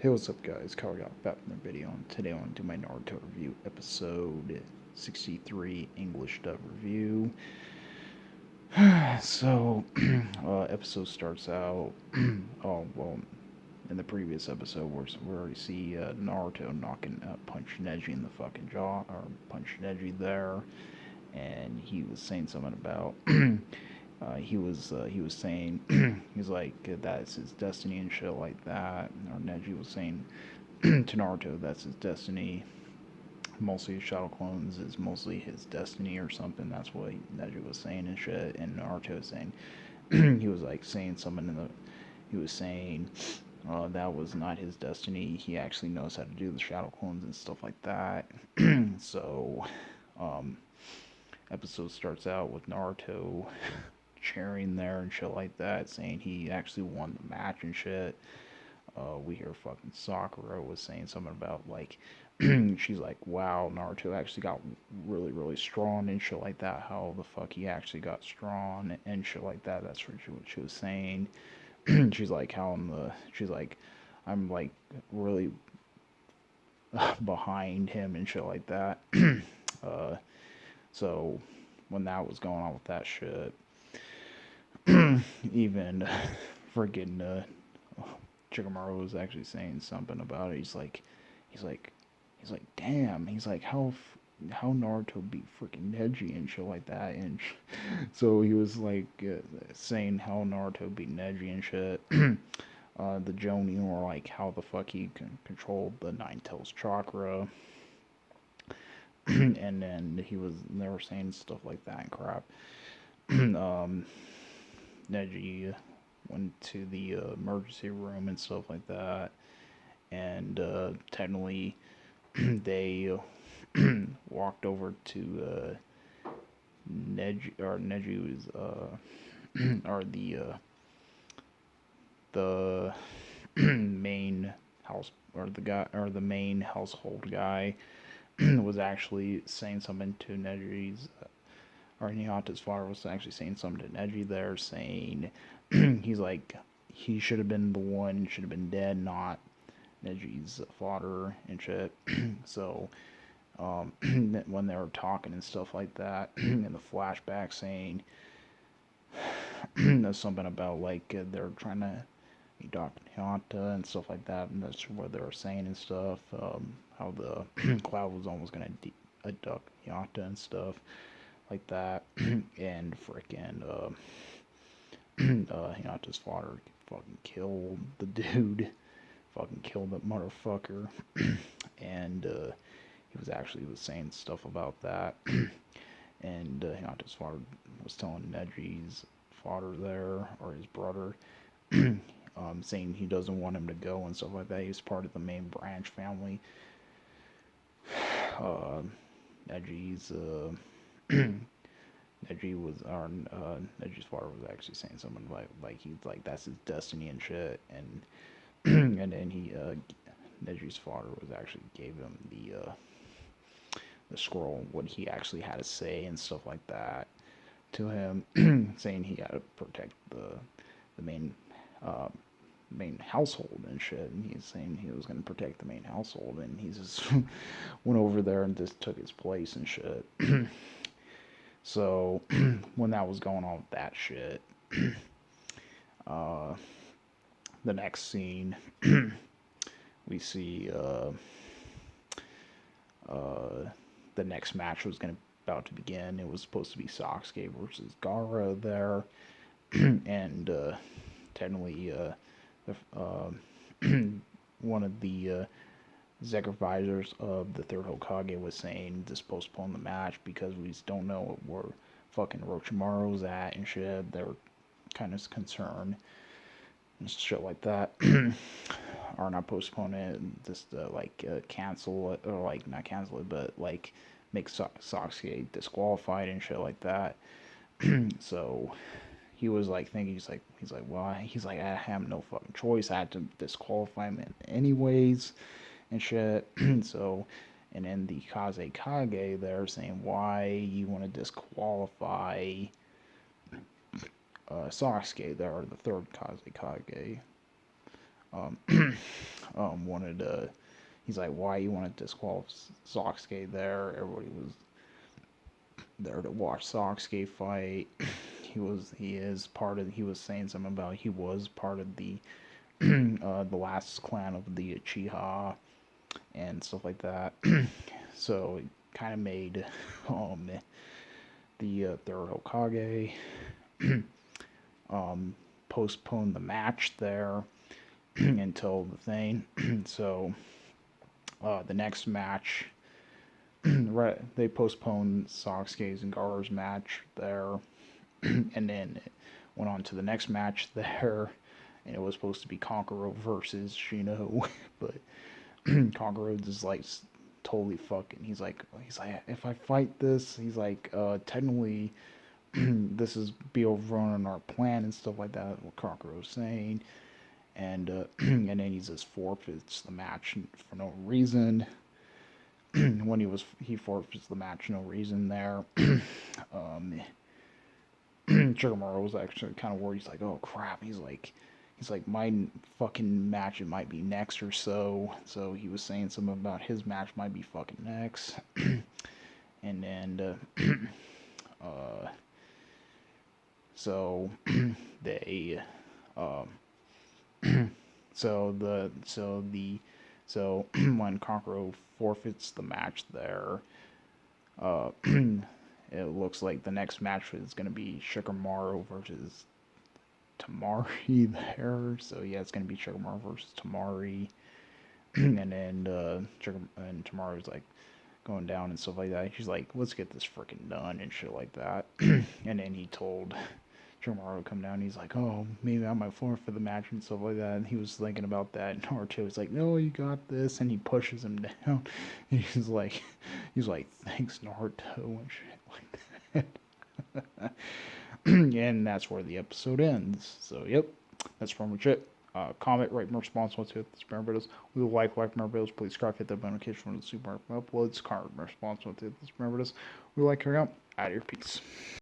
Hey, what's up, guys? Kyle got back from the video, and today I want to do my Naruto review, episode 63, English dub review. So, episode starts out. Oh, well, in the previous episode, we already see Naruto punch Neji in the fucking jaw, or punch Neji there, and he was saying something about. He was saying he's like that's his destiny and shit like that. Or Neji was saying to Naruto that's his destiny. Mostly Shadow Clones is mostly his destiny or something. That's what Neji was saying and shit. And Naruto was saying he was like saying something in the he was saying that was not his destiny. He actually knows how to do the Shadow Clones and stuff like that. So um, episode starts out with Naruto cheering there and shit like that, saying he actually won the match and shit. We hear fucking Sakura was saying something about like she's like, wow, Naruto actually got really, really strong and shit like that. How the fuck he actually got strong and shit like that. That's what she was saying. She's like, she's like, I'm like really behind him and shit like that. uh, so when that was going on with that shit, even freaking Chikamaru was actually saying something about it. He's like, damn. He's like, how Naruto beat freaking Neji and shit like that. And so he was like saying how Naruto beat Neji and shit. The Jonin or like how the fuck he can control the Nine Tails chakra. And then they were saying stuff like that and crap. um, Neji went to the emergency room and stuff like that, and technically they walked over to Neji was or the main house or the guy or the main household guy was actually saying something to Neji's or Hinata's father was actually saying something to Neji there, saying he's like he should have been the one, should have been dead, not Neji's father and shit. So when they were talking and stuff like that in the flashback, saying something about like they're trying to adopt Hinata and stuff like that, and that's what they were saying and stuff. How the Cloud was almost gonna adopt Hinata and stuff like that, and freaking Hinata's father fucking killed the dude, fucking killed that motherfucker, and he was saying stuff about that, and Hinata's father was telling Neji's father there or his brother, saying he doesn't want him to go and stuff like that. He's part of the main branch family. Uh, Neji's Neji's father was actually saying something like he's like that's his destiny and shit, and and then Neji's father was actually gave him the scroll, what he actually had to say and stuff like that to him, saying he had to protect the uh, main household and shit, and he's saying he was going to protect the main household, and he just went over there and just took his place and shit. So when that was going on with that shit, uh, the next scene we see uh, the next match was going to about to begin. It was supposed to be Sasuke versus Gara there, and technically one of the supervisors of the third Hokage was saying just postpone the match because we just don't know where fucking Orochimaru's at and shit. They're kind of concerned and shit like that. Or not postpone it, just cancel it, or like not cancel it, but like make Sasuke disqualified and shit like that. So he was like thinking, he's like, why? He's like, I have no fucking choice. I had to disqualify him anyways and shit. So, and then the Kaze Kage, they're saying why you want to disqualify Sasuke there, the third Kaze Kage. um, wanted to. He's like, why you want to disqualify Sasuke there? Everybody was there to watch Sasuke fight. He was saying something about he was part of the the last clan of the Uchiha and stuff like that. So it kind of made um, the third Hokage um, postpone the match there until the thing. So the next match, right, they postponed Sasuke's and Gaara's match there, and then it went on to the next match there, and it was supposed to be Kankuro versus Shino, but Kankuro is like totally fucking. He's like, if I fight this, he's like, technically, this is be overrun our plan and stuff like that. What Kankuro's saying, and and then he just forfeits the match for no reason. When he forfeits the match, no reason there. um, Shikamaru was actually kind of worried. He's like, oh crap. He's like, my fucking match, it might be next or so. So he was saying something about his match might be fucking next. And then, uh, so they, um, so when Kankuro forfeits the match there, uh, it looks like the next match is going to be Shikamaru versus Tamari there. So yeah, it's gonna be Shikamaru versus Tamari, and then and Tamari's like going down and stuff like that. She's like, let's get this freaking done and shit like that. And then he told Shikamaru to come down. He's like, oh, maybe I might forfeit for the match and stuff like that. And he was thinking about that. And Naruto was like, no, you got this. And he pushes him down. He's like, thanks Naruto and shit like that. And that's where the episode ends. So, yep, that's pretty much it. Comment, rate, and response to the Super Videos. We will like more videos. Please subscribe, hit that notification for the Super uploads. Comment, response to the Super Videos. We like hearing out. Out of your peace.